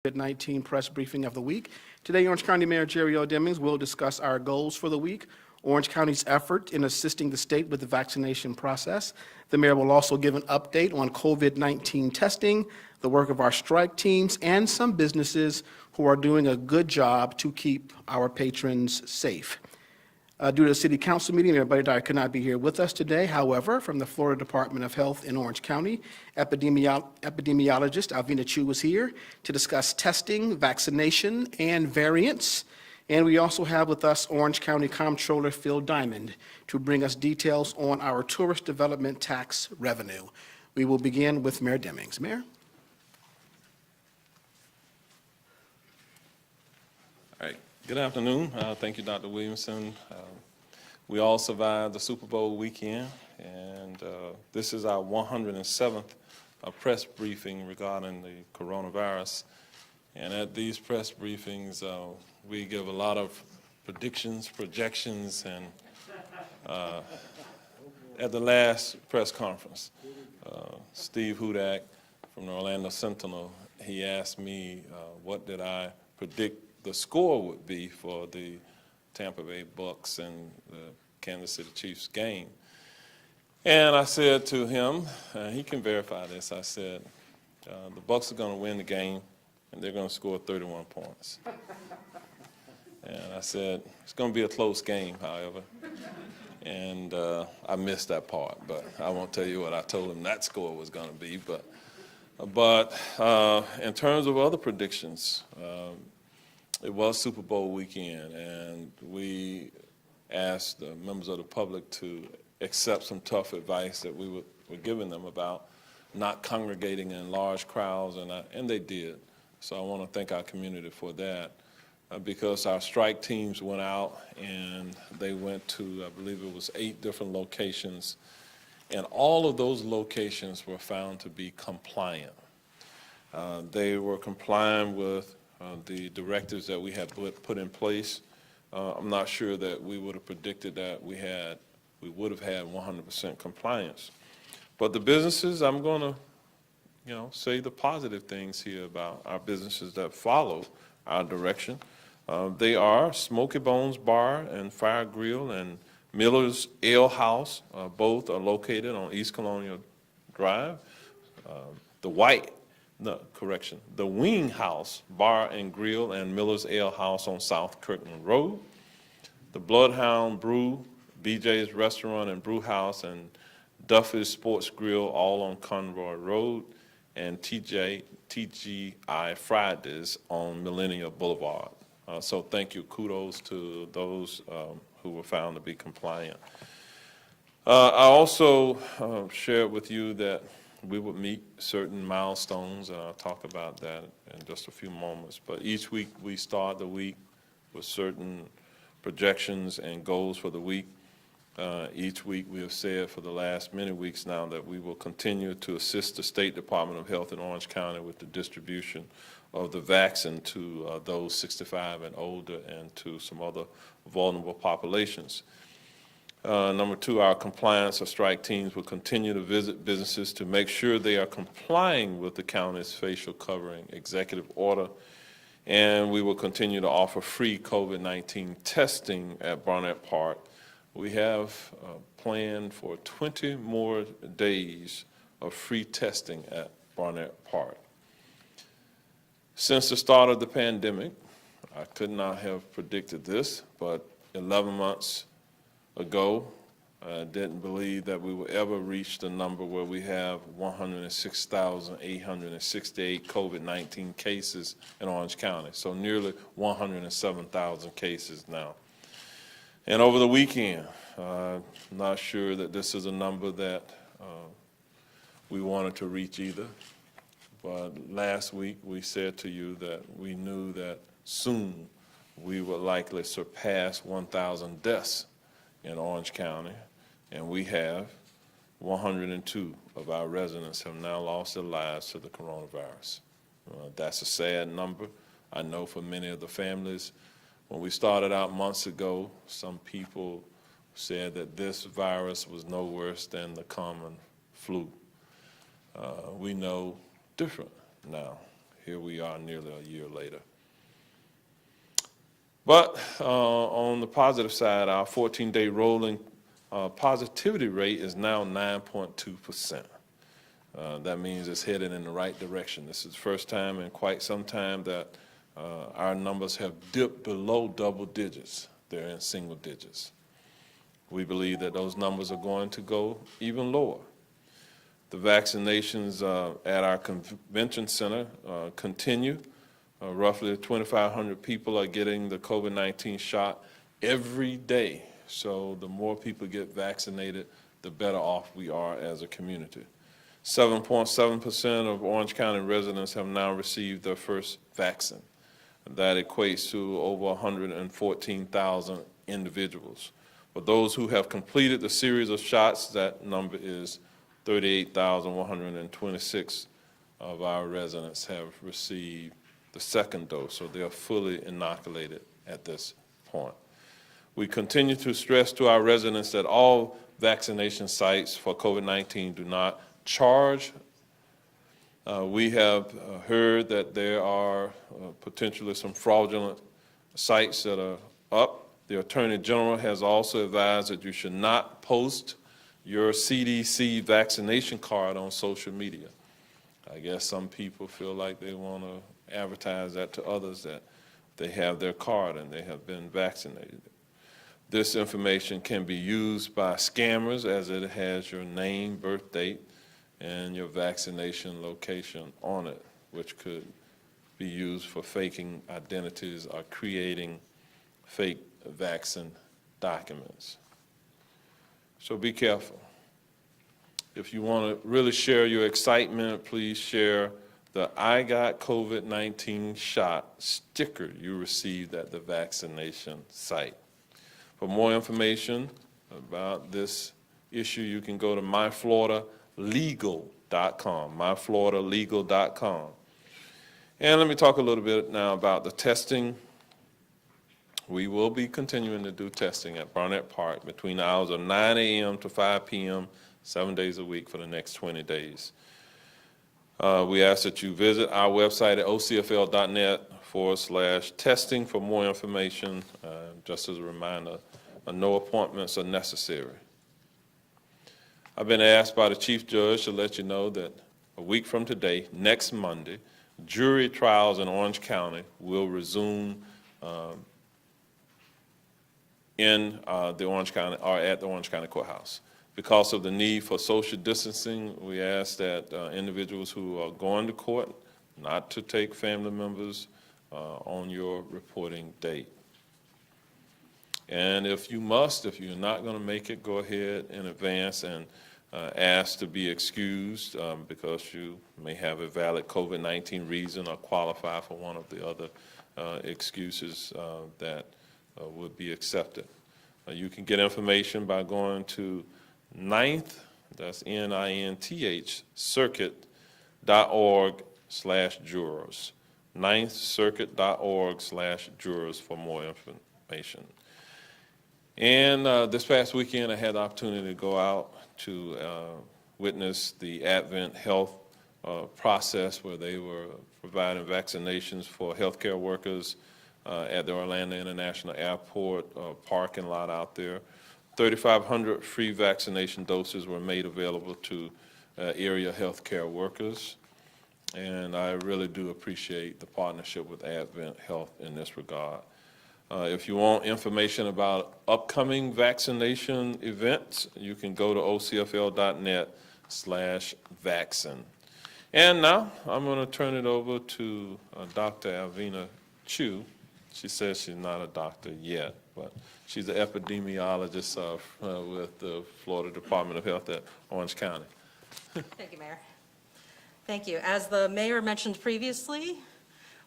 COVID-19 press briefing of the week. Today, Orange County Mayor Jerry O. Demings will discuss our goals for the week, Orange County's effort in assisting the state with the vaccination process. The mayor will also give an update on COVID-19 testing, the work of our strike teams, and some businesses who are doing a good job to keep our patrons safe. Due to the city council meeting, everybody that could not be here with us today. However, from the Florida Department of Health in Orange County, epidemiologist Alvina Chu was here to discuss testing, vaccination, and variants. And we also have with us Orange County Comptroller Phil Diamond to bring us details on our tourist development tax revenue. We will begin with Mayor Demings. Mayor? All right. Good afternoon. Thank you, Dr. Williamson. We all survived the Super Bowl weekend, and this is our 107th press briefing regarding the coronavirus. And at these press briefings, we give a lot of predictions, projections, and at the last press conference, Steve Hudak from the Orlando Sentinel, he asked me what did I predict the score would be for the Tampa Bay Bucks and the Kansas City Chiefs game. And I said to him, he can verify this, I said, the Bucks are going to win the game and they're going to score 31 points. And I said, it's going to be a close game, however. And I missed that part, but I won't tell you what I told him that score was going to be. But in terms of other predictions, it was Super Bowl weekend, and we asked the members of the public to accept some tough advice that we were giving them about not congregating in large crowds, and they did. So I want to thank our community for that, because our strike teams went out and they went to, I believe it was 8 different locations, and all of those locations were found to be compliant. They were complying with the directives that we had put in place. I'm not sure that we would have predicted that we would have had 100% compliance. But the businesses, I'm going to, say the positive things here about our businesses that follow our direction. They are Smoky Bones Bar and Fire Grill and Miller's Ale House. Both are located on East Colonial Drive. The Wing House Bar and Grill and Miller's Ale House on South Kirtland Road. The Bloodhound Brew, BJ's Restaurant and Brew House, and Duffy's Sports Grill, all on Conroy Road, and TGI Fridays on Millennium Boulevard. So thank you. Kudos to those who were found to be compliant. I also shared with you that we would meet certain milestones, and I'll talk about that in just a few moments. But each week we start the week with certain projections and goals for the week. Each week we have said for the last many weeks now that we will continue to assist the State Department of Health in Orange County with the distribution of the vaccine to those 65 and older and to some other vulnerable populations. Number 2, our compliance or strike teams will continue to visit businesses to make sure they are complying with the county's facial covering executive order. And we will continue to offer free COVID-19 testing at Barnett Park. We have planned for 20 more days of free testing at Barnett Park. Since the start of the pandemic, I could not have predicted this, but 11 months ago, I didn't believe that we would ever reach the number where we have 106,868 COVID-19 cases in Orange County, so nearly 107,000 cases now. And over the weekend, I'm not sure that this is a number that we wanted to reach either, but last week we said to you that we knew that soon we would likely surpass 1,000 deaths in Orange County, and we have 102 of our residents have now lost their lives to the coronavirus. That's a sad number. I know for many of the families, when we started out months ago, some people said that this virus was no worse than the common flu. We know different now here we are nearly a year later. But on the positive side, our 14-day rolling positivity rate is now 9.2%. That means it's headed in the right direction. This is the first time in quite some time that our numbers have dipped below double digits. They're in single digits. We believe that those numbers are going to go even lower. The vaccinations at our convention center continue. Roughly 2,500 people are getting the COVID-19 shot every day. So the more people get vaccinated, the better off we are as a community. 7.7% of Orange County residents have now received their first vaccine. That equates to over 114,000 individuals. For those who have completed the series of shots, that number is 38,126 of our residents have received the second dose, so they are fully inoculated at this point. We continue to stress to our residents that all vaccination sites for COVID-19 do not charge. We have heard that there are potentially some fraudulent sites that are up. The Attorney General has also advised that you should not post your CDC vaccination card on social media. I guess some people feel like they want to advertise that to others, that they have their card and they have been vaccinated. This information can be used by scammers, as it has your name, birth date, and your vaccination location on it, which could be used for faking identities or creating fake vaccine documents. So be careful. If you want to really share your excitement, please share the I Got COVID-19 shot sticker you received at the vaccination site. For more information about this issue, you can go to myfloridalegal.com, myfloridalegal.com. And let me talk a little bit now about the testing. We will be continuing to do testing at Barnett Park between the hours of 9 a.m. to 5 p.m., 7 days a week for the next 20 days. We ask that you visit our website at ocfl.net/testing for more information. Just as a reminder, no appointments are necessary. I've been asked by the Chief Judge to let you know that a week from today, next Monday, jury trials in Orange County will resume in the Orange County, or at the Orange County Courthouse. Because of the need for social distancing, we ask that individuals who are going to court not to take family members on your reporting date. And if you're not going to make it, go ahead in advance and ask to be excused because you may have a valid COVID-19 reason or qualify for one of the other excuses that would be accepted. You can get information by going to 9th, that's NINTH, circuit.org/jurors. 9thcircuit.org/jurors for more information. And this past weekend, I had the opportunity to go out to witness the Advent Health process, where they were providing vaccinations for healthcare workers at the Orlando International Airport parking lot out there. 3,500 free vaccination doses were made available to area healthcare workers. And I really do appreciate the partnership with Advent Health in this regard. If you want information about upcoming vaccination events, you can go to ocfl.net/vaccine. And now I'm going to turn it over to Dr. Alvina Chu. She says she's not a doctor yet, but she's an epidemiologist with the Florida Department of Health at Orange County. Thank you, Mayor. Thank you. As the mayor mentioned previously,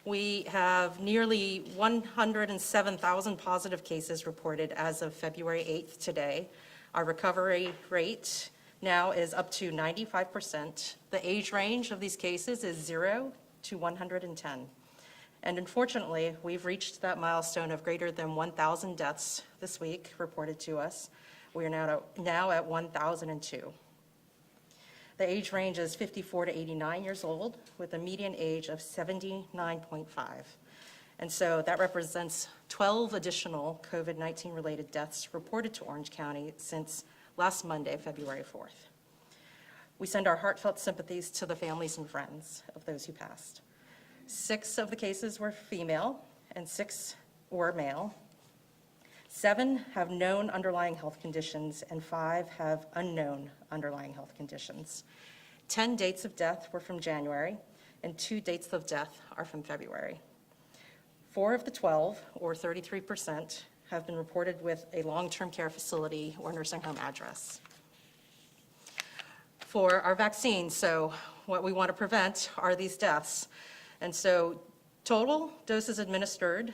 we have nearly 107,000 positive cases reported as of February 8th today. Our recovery rate now is up to 95%. The age range of these cases is 0 to 110. And unfortunately, we've reached that milestone of greater than 1,000 deaths this week reported to us. We are now at 1,002. The age range is 54 to 89 years old, with a median age of 79.5. And so that represents 12 additional COVID-19 related deaths reported to Orange County since last Monday, February 4th. We send our heartfelt sympathies to the families and friends of those who passed. 6 of the cases were female and 6 were male. 7 have known underlying health conditions and 5 have unknown underlying health conditions. 10 dates of death were from January and 2 dates of death are from February. 4 of the 12, or 33%, have been reported with a long-term care facility or nursing home address. For our vaccines, so what we want to prevent are these deaths. And so total doses administered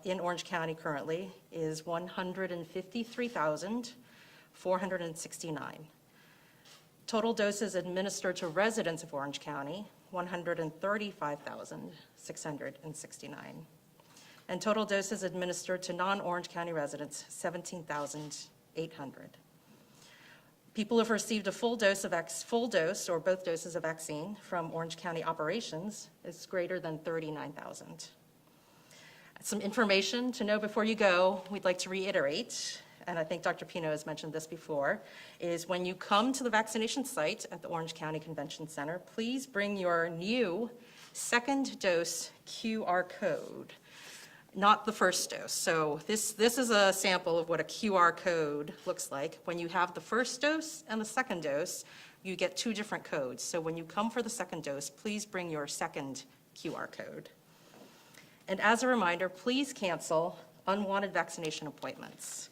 in Orange County currently is 153,469. Total doses administered to residents of Orange County, 135,669. And total doses administered to non-Orange County residents, 17,800. People who have received a full dose or both doses of vaccine from Orange County operations is greater than 39,000. Some information to know before you go, we'd like to reiterate, and I think Dr. Pino has mentioned this before, is when you come to the vaccination site at the Orange County Convention Center, please bring your new second dose QR code. Not the first dose. So this is a sample of what a QR code looks like. When you have the first dose and the second dose, you get 2 different codes. So when you come for the second dose, please bring your second QR code. And as a reminder, please cancel unwanted vaccination appointments.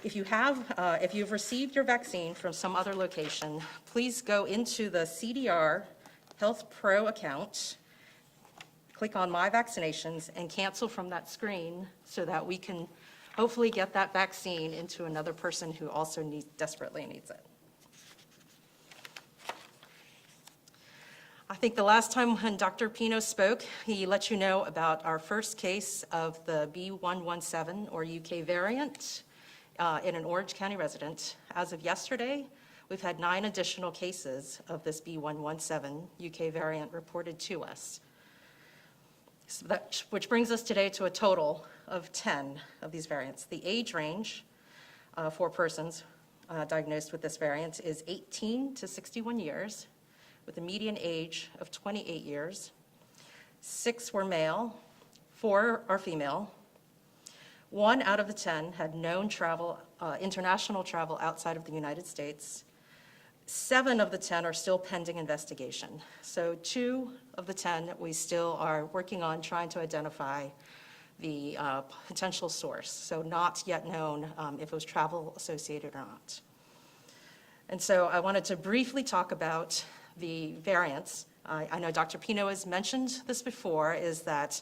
If you've received your vaccine from some other location, please go into the CDR Health Pro account, click on My Vaccinations, and cancel from that screen so that we can hopefully get that vaccine into another person who also desperately needs it. I think the last time when Dr. Pino spoke, he let you know about our first case of the B117 or UK variant in an Orange County resident. As of yesterday, we've had 9 additional cases of this B117 UK variant reported to us. So which brings us today to a total of 10 of these variants. The age range for persons diagnosed with this variant is 18 to 61 years, with a median age of 28 years. 6 were male, 4 are female. 1 out of the 10 had known travel, international travel outside of the United States. 7 of the 10 are still pending investigation. So 2 of the 10 we still are working on trying to identify the potential source. So not yet known if it was travel associated or not. And so I wanted to briefly talk about the variants. I know Dr. Pino has mentioned this before, is that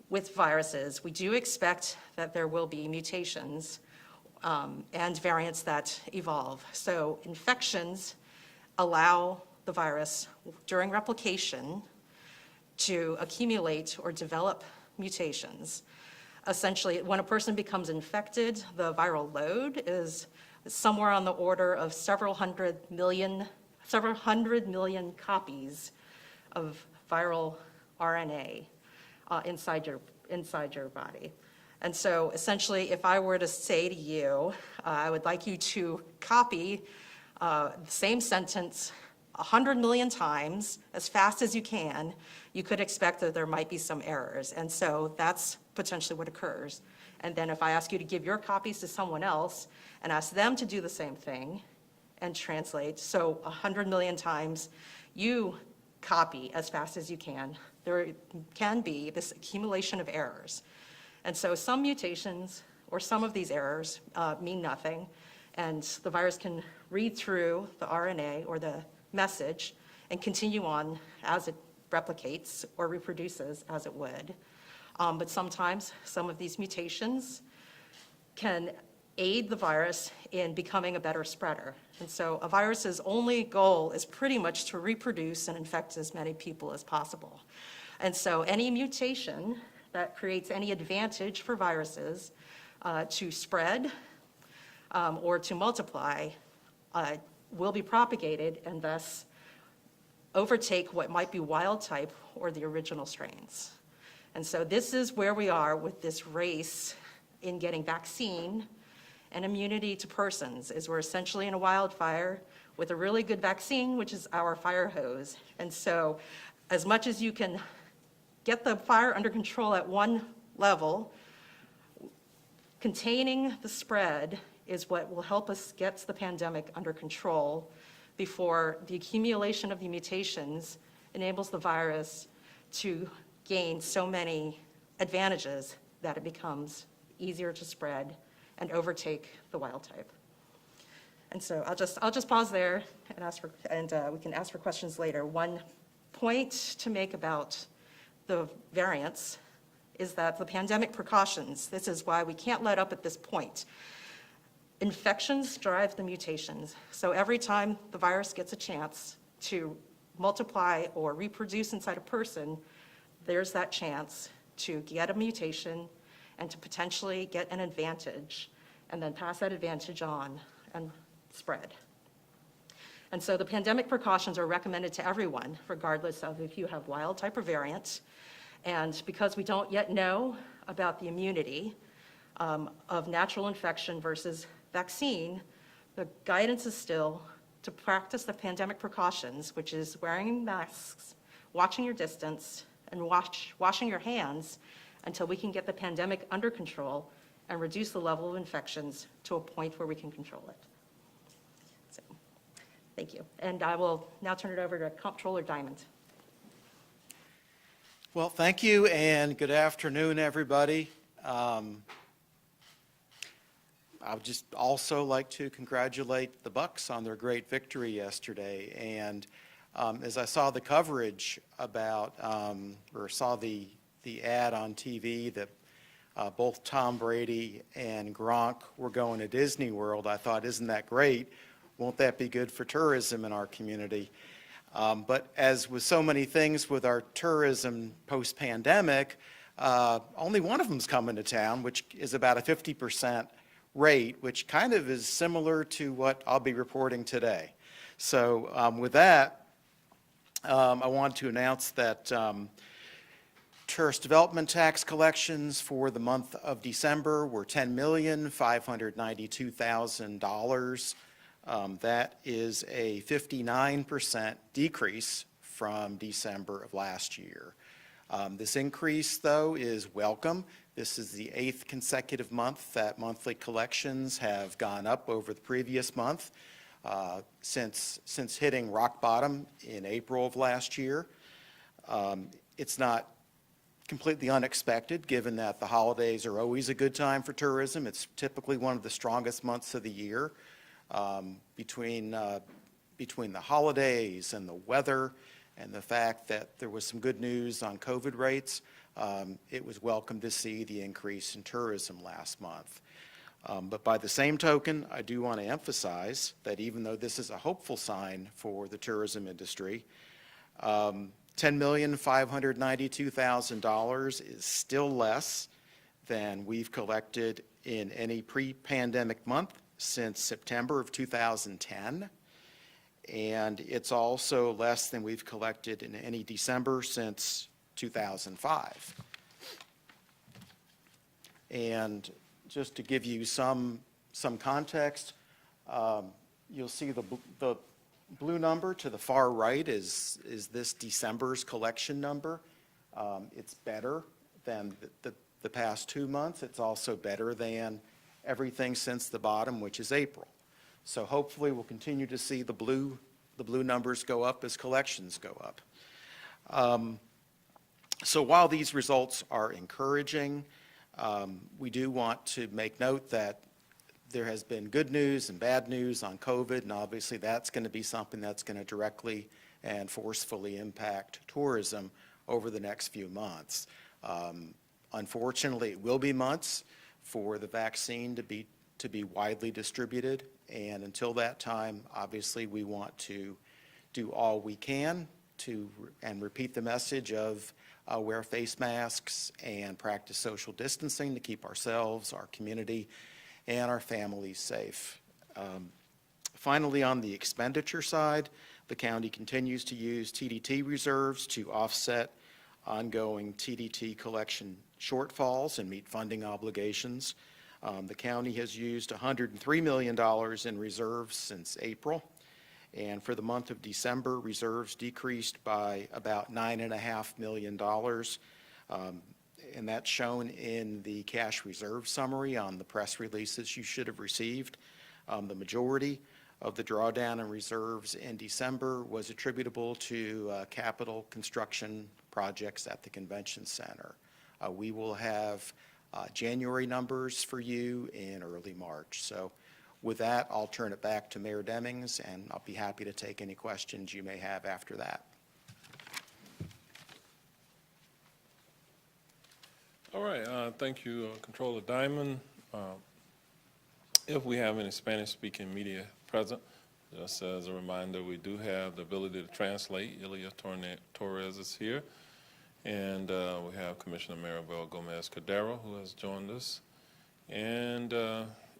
with viruses, we do expect that there will be mutations and variants that evolve. So infections allow the virus during replication to accumulate or develop mutations. Essentially, when a person becomes infected, the viral load is somewhere on the order of several hundred million copies of viral RNA inside your body. And so essentially, if I were to say to you, I would like you to copy the same sentence 100 million times as fast as you can, you could expect that there might be some errors. And so that's potentially what occurs. And then if I ask you to give your copies to someone else and ask them to do the same thing and translate, so 100 million times, you copy as fast as you can, there can be this accumulation of errors. And so some mutations or some of these errors mean nothing, and the virus can read through the RNA or the message and continue on as it replicates or reproduces as it would. But sometimes some of these mutations can aid the virus in becoming a better spreader. And so a virus's only goal is pretty much to reproduce and infect as many people as possible. And so any mutation that creates any advantage for viruses to spread or to multiply will be propagated and thus overtake what might be wild type or the original strains. And so this is where we are with this race in getting vaccine and immunity to persons, is we're essentially in a wildfire with a really good vaccine, which is our fire hose. And so as much as you can get the fire under control at one level, containing the spread is what will help us get the pandemic under control before the accumulation of the mutations enables the virus to gain so many advantages that it becomes easier to spread and overtake the wild type. And so I'll just pause there and we can ask for questions later. One point to make about the variants is that the pandemic precautions, this is why we can't let up at this point. Infections drive the mutations. So every time the virus gets a chance to multiply or reproduce inside a person, there's that chance to get a mutation and to potentially get an advantage and then pass that advantage on and spread. And so the pandemic precautions are recommended to everyone, regardless of if you have wild type or variant. And because we don't yet know about the immunity of natural infection versus vaccine, the guidance is still to practice the pandemic precautions, which is wearing masks, watching your distance, and washing your hands until we can get the pandemic under control and reduce the level of infections to a point where we can control it. So, thank you. And I will now turn it over to Comptroller Diamond. Well, thank you, and good afternoon, everybody. I would just also like to congratulate the Bucks on their great victory yesterday. And as I saw the coverage about, or saw the ad on TV that both Tom Brady and Gronk were going to Disney World, I thought, isn't that great? Won't that be good for tourism in our community? But as with so many things with our tourism post-pandemic, only one of them's coming to town, which is about a 50% rate, which kind of is similar to what I'll be reporting today. So with that, I want to announce that tourist development tax collections for the month of December were $10,592,000. That is a 59% decrease from December of last year. This increase, though, is welcome. This is the 8th consecutive month that monthly collections have gone up over the previous month since hitting rock bottom in April of last year. It's not completely unexpected, given that the holidays are always a good time for tourism. It's typically one of the strongest months of the year. Between the holidays and the weather and the fact that there was some good news on COVID rates, it was welcome to see the increase in tourism last month. But by the same token, I do want to emphasize that even though this is a hopeful sign for the tourism industry, $10,592,000 is still less than we've collected in any pre-pandemic month since September of 2010, and it's also less than we've collected in any December since 2005. And just to give you some context, you'll see the blue number to the far right is this December's collection number. It's better than the past 2 months. It's also better than everything since the bottom, which is April. So hopefully we'll continue to see the blue numbers go up as collections go up. So while these results are encouraging, we do want to make note that there has been good news and bad news on COVID, and obviously that's going to be something that's going to directly and forcefully impact tourism over the next few months. Unfortunately, it will be months for the vaccine to be widely distributed, and until that time, obviously, we want to do all we can and repeat the message of wear face masks and practice social distancing to keep ourselves, our community, and our families safe. Finally, on the expenditure side, the county continues to use TDT reserves to offset ongoing TDT collection shortfalls and meet funding obligations. The county has used $103 million in reserves since April. And for the month of December, reserves decreased by about $9.5 million. And that's shown in the cash reserve summary on the press releases you should have received. The majority of the drawdown in reserves in December was attributable to capital construction projects at the convention center. We will have January numbers for you in early March. So with that, I'll turn it back to Mayor Demings, and I'll be happy to take any questions you may have after that. All right, thank you, Controller Diamond. If we have any Spanish-speaking media present, just as a reminder, we do have the ability to translate. Ilia Torres is here. And we have Commissioner Maribel Gomez-Cordero, who has joined us. And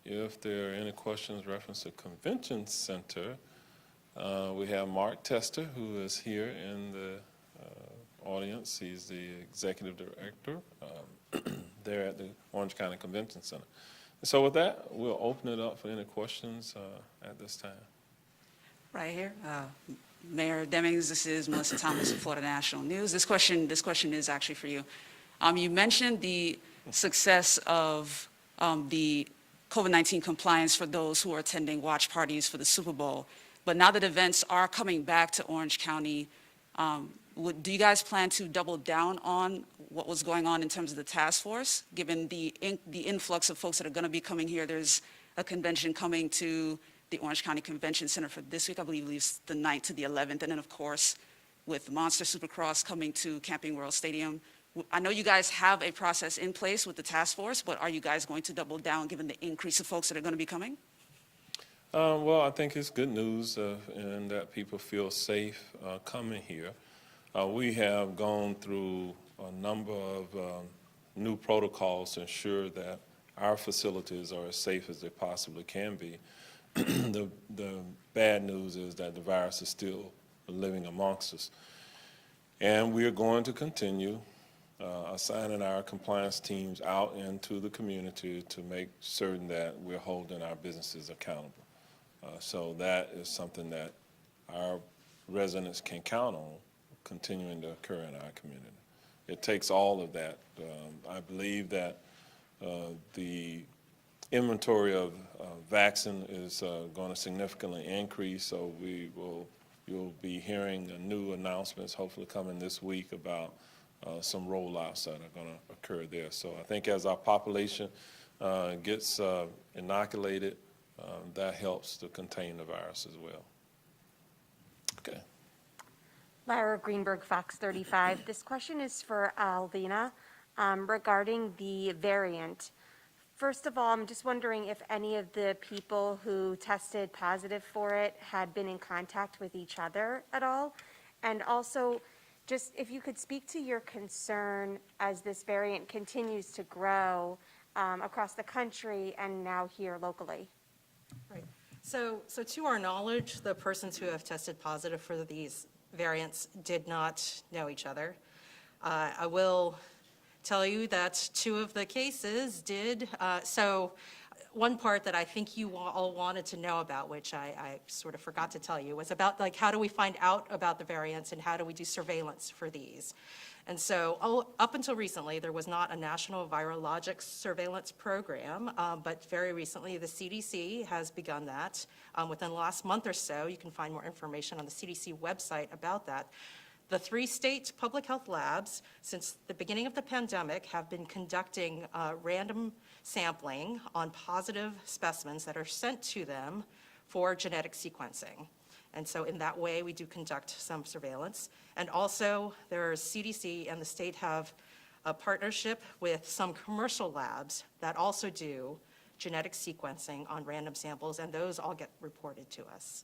if there are any questions reference to Convention Center, we have Mark Tester, who is here in the audience. He's the Executive Director there at the Orange County Convention Center. And so with that, we'll open it up for any questions at this time. Right here. Mayor Demings, this is Melissa Thomas of Florida National News. This question is actually for you. You mentioned the success of the COVID-19 compliance for those who are attending watch parties for the Super Bowl. But now that events are coming back to Orange County, do you guys plan to double down on what was going on in terms of the task force, given the influx of folks that are going to be coming here? There's a convention coming to the Orange County Convention Center for this week. I believe it's the 9th to the 11th. And then, of course, with Monster Supercross coming to Camping World Stadium. I know you guys have a process in place with the task force, but are you guys going to double down given the increase of folks that are going to be coming? Well, I think it's good news in that people feel safe coming here. We have gone through a number of new protocols to ensure that our facilities are as safe as they possibly can be. The bad news is that the virus is still living amongst us. And we are going to continue assigning our compliance teams out into the community to make certain that we're holding our businesses accountable. So that is something that our residents can count on continuing to occur in our community. It takes all of that. I believe that the inventory of vaccine is going to significantly increase, so you'll be hearing new announcements hopefully coming this week about some rollouts that are going to occur there. So I think as our population gets inoculated, that helps to contain the virus as well. Okay. Lara Greenberg, Fox 35. This question is for Alvina regarding the variant. First of all, I'm just wondering if any of the people who tested positive for it had been in contact with each other at all. And also, just if you could speak to your concern as this variant continues to grow across the country and now here locally. Right. So to our knowledge, the persons who have tested positive for these variants did not know each other. I will tell you that 2 of the cases did. So one part that I think you all wanted to know about, which I sort of forgot to tell you, was about like how do we find out about the variants and how do we do surveillance for these? And so up until recently, there was not a national virologic surveillance program, but very recently the CDC has begun that. Within the last month or so, you can find more information on the CDC website about that. The 3 state public health labs, since the beginning of the pandemic, have been conducting random sampling on positive specimens that are sent to them for genetic sequencing. And so in that way, we do conduct some surveillance. And also, there's CDC and the state have a partnership with some commercial labs that also do genetic sequencing on random samples, and those all get reported to us.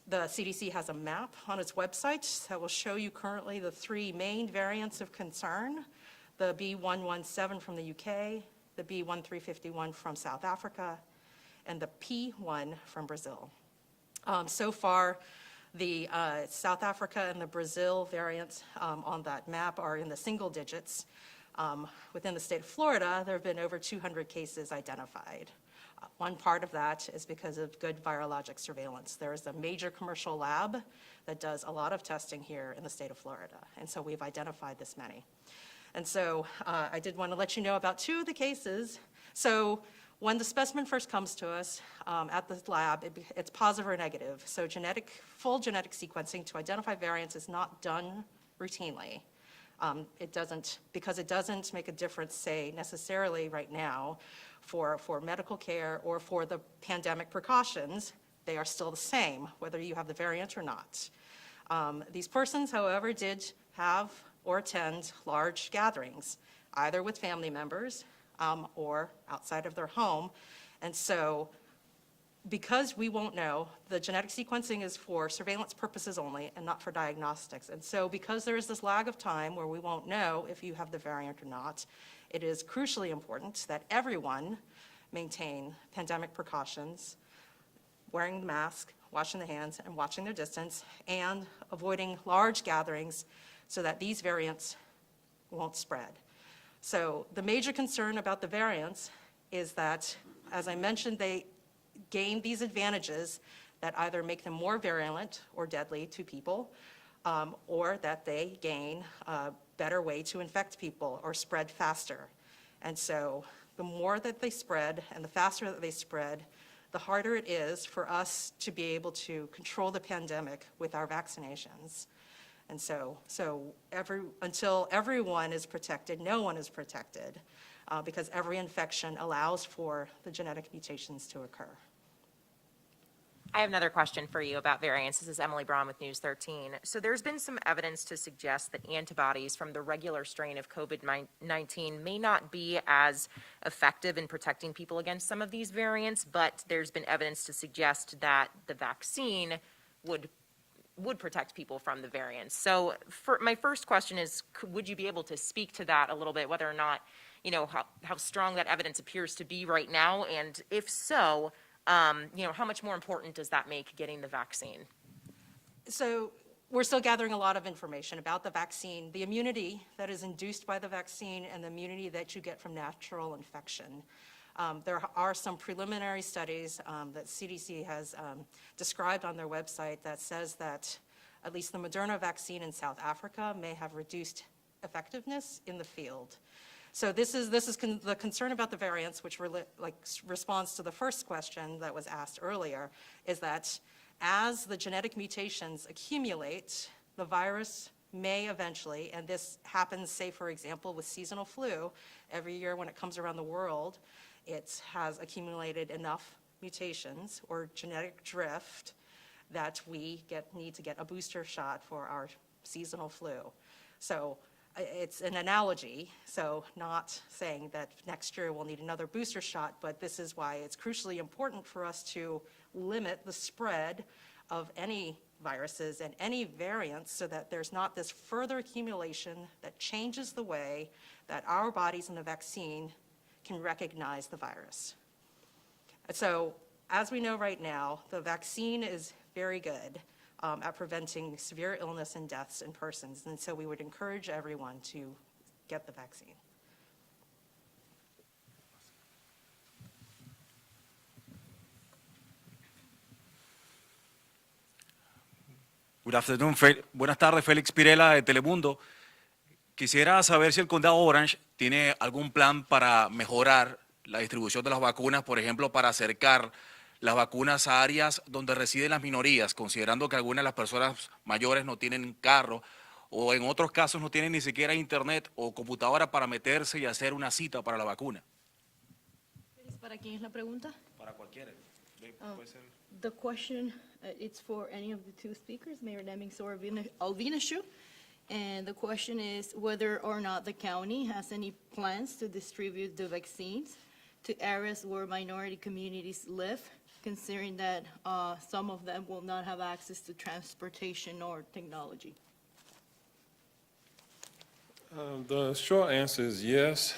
The CDC has a map on its website that will show you currently the 3 main variants of concern, the B.1.1.7 from the UK, the B.1.351 from South Africa, and the P1 from Brazil. So far, the South Africa and the Brazil variants on that map are in the single digits. Within the state of Florida, there have been over 200 cases identified. One part of that is because of good virologic surveillance. There is a major commercial lab that does a lot of testing here in the state of Florida, and so we've identified this many. And so I did want to let you know about 2 of the cases. So when the specimen first comes to us at the lab, it's positive or negative. So full genetic sequencing to identify variants is not done routinely. Because it doesn't make a difference, say, necessarily right now for medical care or for the pandemic precautions. They are still the same, whether you have the variant or not. These persons, however, did have or attend large gatherings, either with family members or outside of their home. And so because we won't know, the genetic sequencing is for surveillance purposes only and not for diagnostics. And so because there is this lag of time where we won't know if you have the variant or not, it is crucially important that everyone maintain pandemic precautions, wearing the mask, washing the hands, and watching their distance, and avoiding large gatherings so that these variants won't spread. So the major concern about the variants is that, as I mentioned, they gain these advantages that either make them more virulent or deadly to people, or that they gain a better way to infect people or spread faster. And so the more that they spread and the faster that they spread, the harder it is for us to be able to control the pandemic with our vaccinations. And so until everyone is protected, no one is protected, because every infection allows for the genetic mutations to occur. I have another question for you about variants. This is Emily Braun with News 13. So there's been some evidence to suggest that antibodies from the regular strain of COVID-19 may not be as effective in protecting people against some of these variants, but there's been evidence to suggest that the vaccine would protect people from the variants. So my first question is, would you be able to speak to that a little bit, whether or not, how strong that evidence appears to be right now, and if so, how much more important does that make getting the vaccine? So we're still gathering a lot of information about the vaccine, the immunity that is induced by the vaccine, and the immunity that you get from natural infection. There are some preliminary studies that CDC has described on their website that says that at least the Moderna vaccine in South Africa may have reduced effectiveness in the field. So this is the concern about the variants, which responds to the first question that was asked earlier, is that as the genetic mutations accumulate, the virus may eventually, and this happens, say, for example, with seasonal flu, every year when it comes around the world, it has accumulated enough mutations or genetic drift that we need to get a booster shot for our seasonal flu. So it's an analogy, so not saying that next year we'll need another booster shot, but this is why it's crucially important for us to limit the spread of any viruses and any variants so that there's not this further accumulation that changes the way that our bodies and the vaccine can recognize the virus. So as we know right now, the vaccine is very good at preventing severe illness and deaths in persons, and so we would encourage everyone to get the vaccine. Good afternoon. Buenas tardes, Félix Pirela de Telemundo. Quisiera saber si el condado Orange tiene algún plan para mejorar la distribución de las vacunas, por ejemplo, para acercar las vacunas a áreas donde residen las minorías, considerando que algunas de las personas mayores no tienen carro o en otros casos no tienen ni siquiera internet o computadora para meterse y hacer una cita para la vacuna. ¿Para quién es la pregunta? Para cualquiera. Puede ser. The question, it's for any of the two speakers, Mayor Demings or Alvina Shu. And the question is whether or not the county has any plans to distribute the vaccines to areas where minority communities live, considering that some of them will not have access to transportation or technology. The short answer is yes.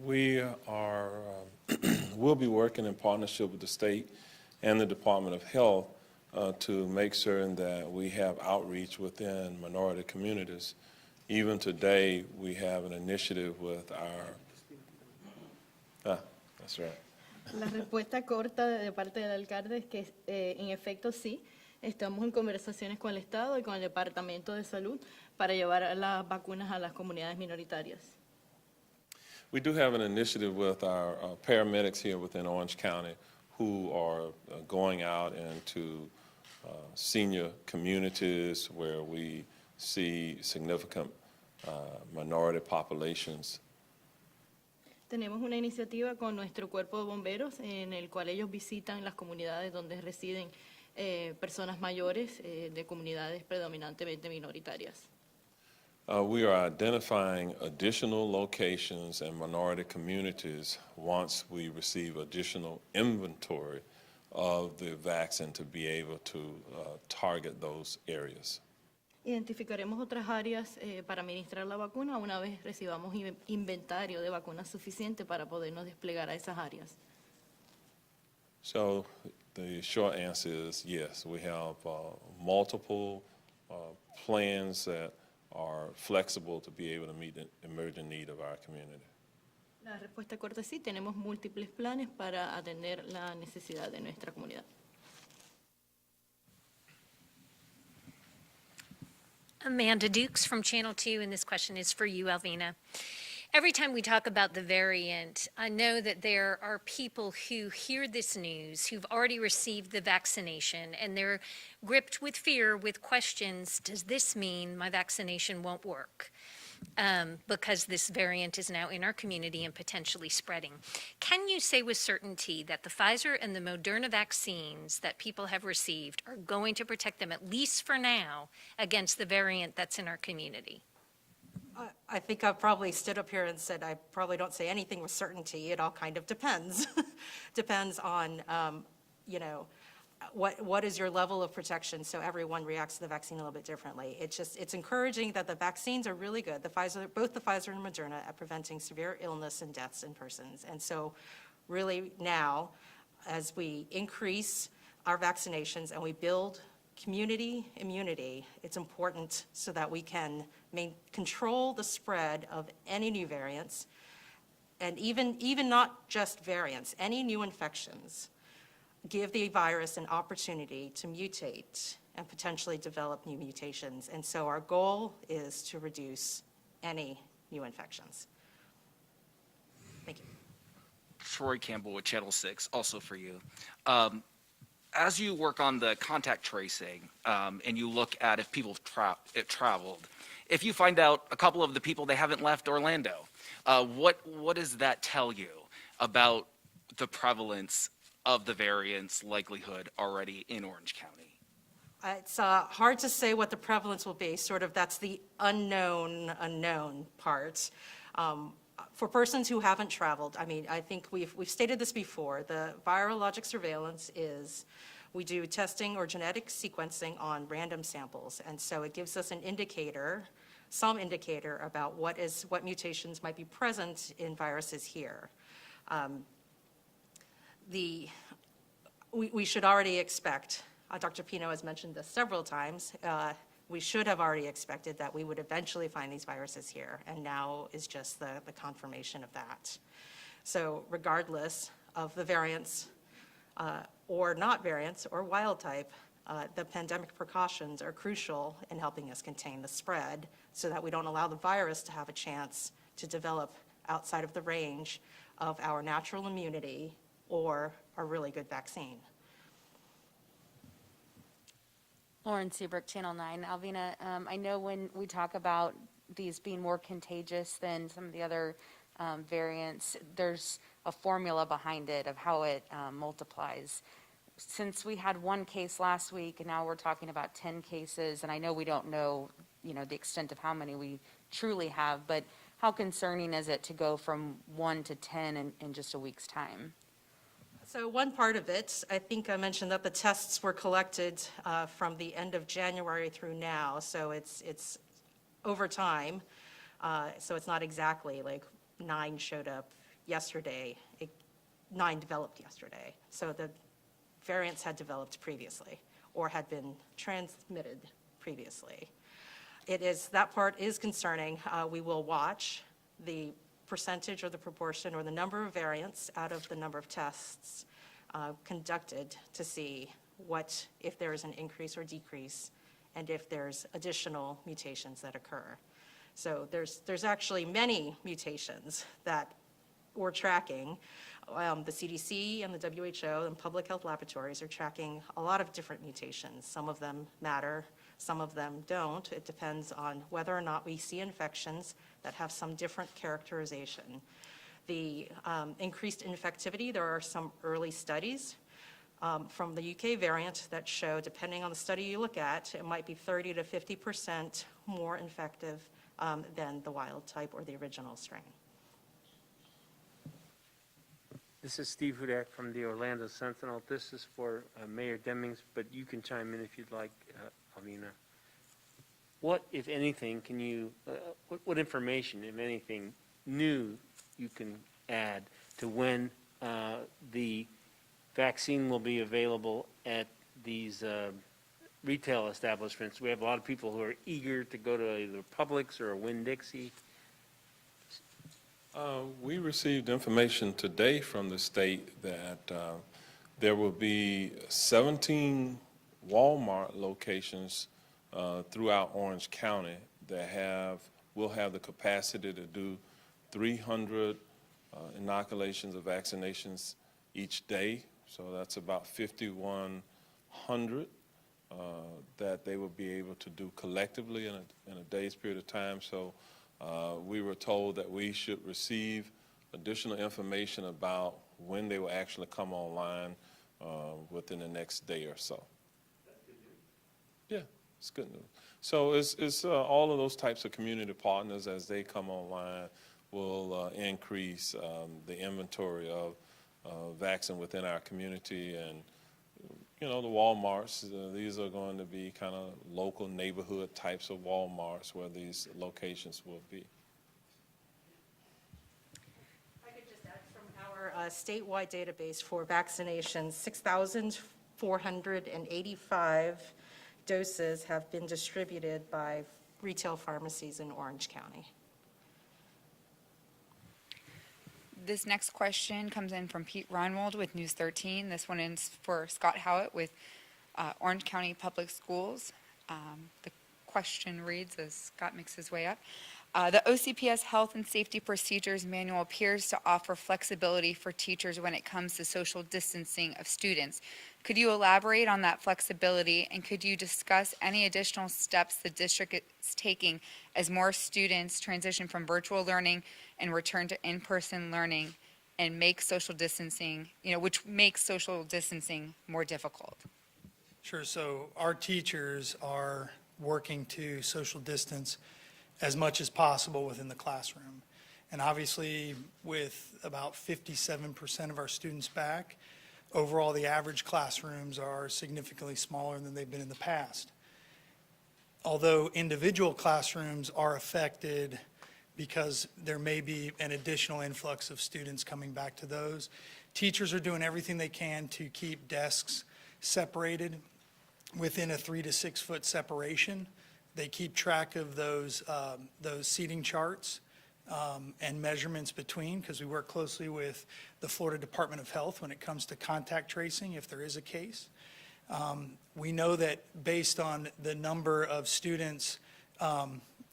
We are we'll be working in partnership with the state and the Department of Health to make certain that we have outreach within minority communities. Even today, we have an initiative with that's right. La respuesta corta de parte del alcalde es que en efecto sí, estamos en conversaciones con el Estado y con el Departamento de Salud para llevar las vacunas a las comunidades minoritarias. We do have an initiative with our paramedics here within Orange County who are going out into senior communities where we see significant minority populations. Tenemos una iniciativa con nuestro cuerpo de bomberos en el cual ellos visitan las comunidades donde residen personas mayores de comunidades predominantemente minoritarias. We are identifying additional locations and minority communities once we receive additional inventory of the vaccine to be able to target those areas. Identificaremos otras áreas para administrar la vacuna una vez recibamos inventario de vacunas suficiente para podernos desplegar a esas áreas. So the short answer is yes, we have multiple plans that are flexible to be able to meet the emerging need of our community. La respuesta corta es sí, tenemos múltiples planes para atender la necesidad de nuestra comunidad. Amanda Dukes from Channel 2, and this question is for you, Alvina. Every time we talk about the variant, I know that there are people who hear this news, who've already received the vaccination, and they're gripped with fear, with questions, does this mean my vaccination won't work? Because this variant is now in our community and potentially spreading. Can you say with certainty that the Pfizer and the Moderna vaccines that people have received are going to protect them, at least for now, against the variant that's in our community? I think I've probably stood up here and said I probably don't say anything with certainty. It all kind of depends. Depends on, what is your level of protection, so everyone reacts to the vaccine a little bit differently. It's encouraging that the vaccines are really good, both the Pfizer and Moderna, at preventing severe illness and deaths in persons. And so really now, as we increase our vaccinations and we build community immunity, it's important so that we can control the spread of any new variants, and even not just variants, any new infections. Give the virus an opportunity to mutate and potentially develop new mutations. And so our goal is to reduce any new infections. Thank you. Troy Campbell with Channel 6, also for you. As you work on the contact tracing and you look at if people have traveled, if you find out a couple of the people they haven't left Orlando, what does that tell you about the prevalence of the variant's likelihood already in Orange County? It's hard to say what the prevalence will be. Sort of that's the unknown part. For persons who haven't traveled, I mean, I think we've stated this before. The virologic surveillance is we do testing or genetic sequencing on random samples, and so it gives us an indicator, some indicator about what mutations might be present in viruses here. We should already expect, Dr. Pino has mentioned this several times, we should have already expected that we would eventually find these viruses here, and now is just the confirmation of that. So regardless of the variants or not variants or wild type, the pandemic precautions are crucial in helping us contain the spread so that we don't allow the virus to have a chance to develop outside of the range of our natural immunity or a really good vaccine. Lauren Seabrook, Channel 9. Alvina, I know when we talk about these being more contagious than some of the other variants, there's a formula behind it of how it multiplies. Since we had one case last week and now we're talking about 10 cases, and I know we don't know, the extent of how many we truly have, but how concerning is it to go from 1 to 10 in just a week's time? So one part of it, I think I mentioned that the tests were collected from the end of January through now, so it's over time. So it's not exactly like 9 showed up yesterday. 9 developed yesterday. So the variants had developed previously or had been transmitted previously. That part is concerning. We will watch the percentage or the proportion or the number of variants out of the number of tests conducted to see if there is an increase or decrease, and if there's additional mutations that occur. So there's actually many mutations that we're tracking. The CDC and the WHO and public health laboratories are tracking a lot of different mutations. Some of them matter, some of them don't. It depends on whether or not we see infections that have some different characterization. The increased infectivity, there are some early studies from the UK variant that show, depending on the study you look at, it might be 30 to 50% more infective than the wild type or the original strain. This is Steve Hudak from the Orlando Sentinel. This is for Mayor Demings, but you can chime in if you'd like, Alvina. What, if anything, can you, what information, if anything, new you can add to when the vaccine will be available at these retail establishments? We have a lot of people who are eager to go to either Publix or a Winn-Dixie. We received information today from the state that there will be 17 Walmart locations throughout Orange County that will have the capacity to do 300 inoculations or vaccinations each day. So that's about 5,100 that they will be able to do collectively in a day's period of time. So we were told that we should receive additional information about when they will actually come online within the next day or so. That's good news. Yeah, it's good news. So it's all of those types of community partners, as they come online, will increase the inventory of vaccine within our community. And you know, the Walmarts, these are going to be kind of local neighborhood types of Walmarts where these locations will be. If I could just add, from our statewide database for vaccinations, 6,485 doses have been distributed by retail pharmacies in Orange County. This next question comes in from Pete Reinwald with News 13. This one is for Scott Howitt with Orange County Public Schools. The question reads, as Scott makes his way up, the OCPS Health and Safety Procedures Manual appears to offer flexibility for teachers when it comes to social distancing of students. Could you elaborate on that flexibility, and could you discuss any additional steps the district is taking as more students transition from virtual learning and return to in-person learning and make social distancing, which makes social distancing more difficult? Sure. So our teachers are working to social distance as much as possible within the classroom. And obviously, with about 57% of our students back, overall, the average classrooms are significantly smaller than they've been in the past. Although individual classrooms are affected because there may be an additional influx of students coming back to those, teachers are doing everything they can to keep desks separated within a 3 to 6 foot separation. They keep track of those seating charts and measurements between, because we work closely with the Florida Department of Health when it comes to contact tracing if there is a case. We know that based on the number of students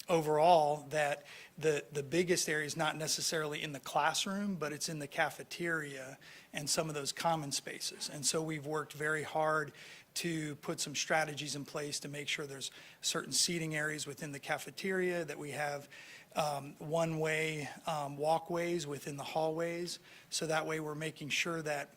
overall, that the biggest area is not necessarily in the classroom, but it's in the cafeteria and some of those common spaces. And so we've worked very hard to put some strategies in place to make sure there's certain seating areas within the cafeteria, that we have one-way walkways within the hallways. So that way we're making sure that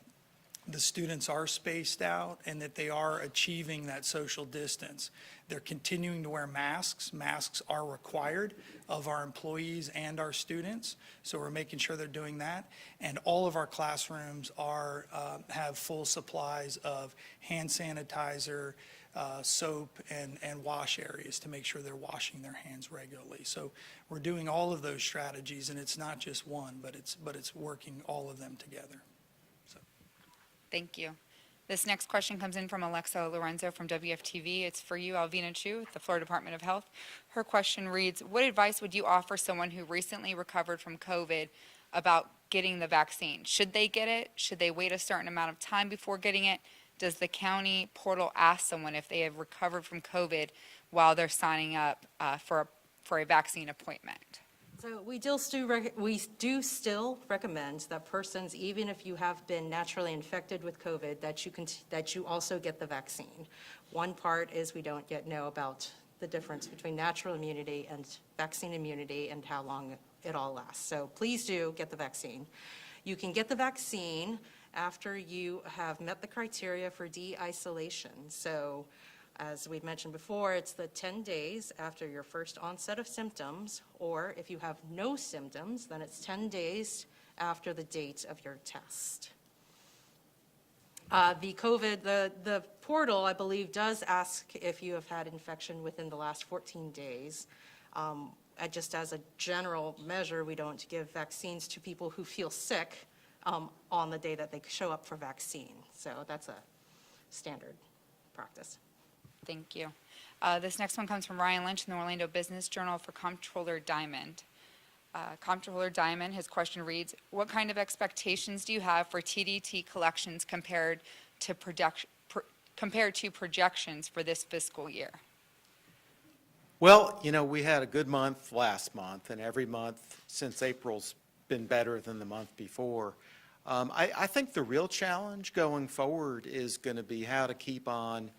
the students are spaced out and that they are achieving that social distance. They're continuing to wear masks. Masks are required of our employees and our students, so we're making sure they're doing that. And all of our classrooms have full supplies of hand sanitizer, soap, and wash areas to make sure they're washing their hands regularly. So we're doing all of those strategies, and it's not just one, but it's working all of them together. Thank you. This next question comes in from Alexa Lorenzo from WFTV. It's for you, Alvina Chu, with the Florida Department of Health. Her question reads, what advice would you offer someone who recently recovered from COVID about getting the vaccine? Should they get it? Should they wait a certain amount of time before getting it? Does the county portal ask someone if they have recovered from COVID while they're signing up for a vaccine appointment? So we do still recommend that persons, even if you have been naturally infected with COVID, that you also get the vaccine. One part is we don't yet know about the difference between natural immunity and vaccine immunity and how long it all lasts. So please do get the vaccine. You can get the vaccine after you have met the criteria for de-isolation. So as we've mentioned before, it's the 10 days after your first onset of symptoms, or if you have no symptoms, then it's 10 days after the date of your test. The portal, I believe, does ask if you have had infection within the last 14 days. Just as a general measure, we don't give vaccines to people who feel sick on the day that they show up for vaccine. So that's a standard practice. Thank you. This next one comes from Ryan Lynch in the Orlando Business Journal for Comptroller Diamond. Comptroller Diamond, his question reads, what kind of expectations do you have for TDT collections compared to projections for this fiscal year? Well, we had a good month last month, and every month since April's been better than the month before. I think the real challenge going forward is going to be how to keep on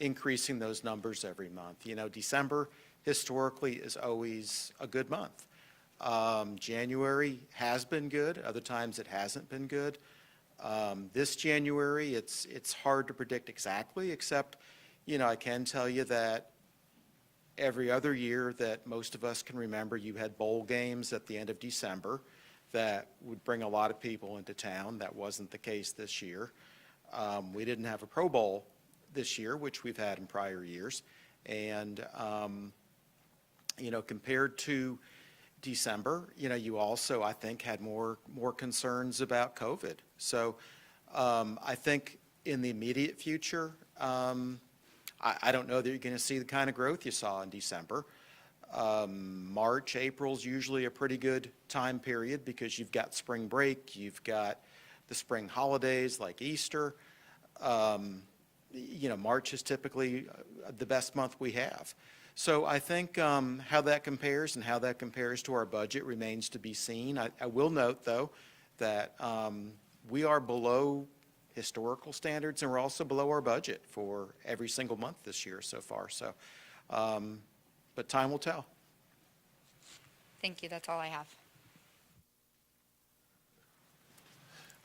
increasing those numbers every month. December historically is always a good month. January has been good. Other times it hasn't been good. This January, it's hard to predict exactly, except, I can tell you that every other year that most of us can remember, you had bowl games at the end of December that would bring a lot of people into town. That wasn't the case this year. We didn't have a Pro Bowl this year, which we've had in prior years. And, compared to December, you also, I think, had more concerns about COVID. So I think in the immediate future, I don't know that you're going to see the kind of growth you saw in December. March, April's usually a pretty good time period because you've got spring break, you've got the spring holidays like Easter. March is typically the best month we have. So I think how that compares and how that compares to our budget remains to be seen. I will note, though, that we are below historical standards, and we're also below our budget for every single month this year so far. So, but time will tell. Thank you. That's all I have.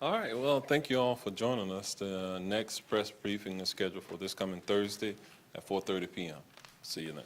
All right, well, thank you all for joining us. The next press briefing is scheduled for this coming Thursday at 4:30 p.m. See you then.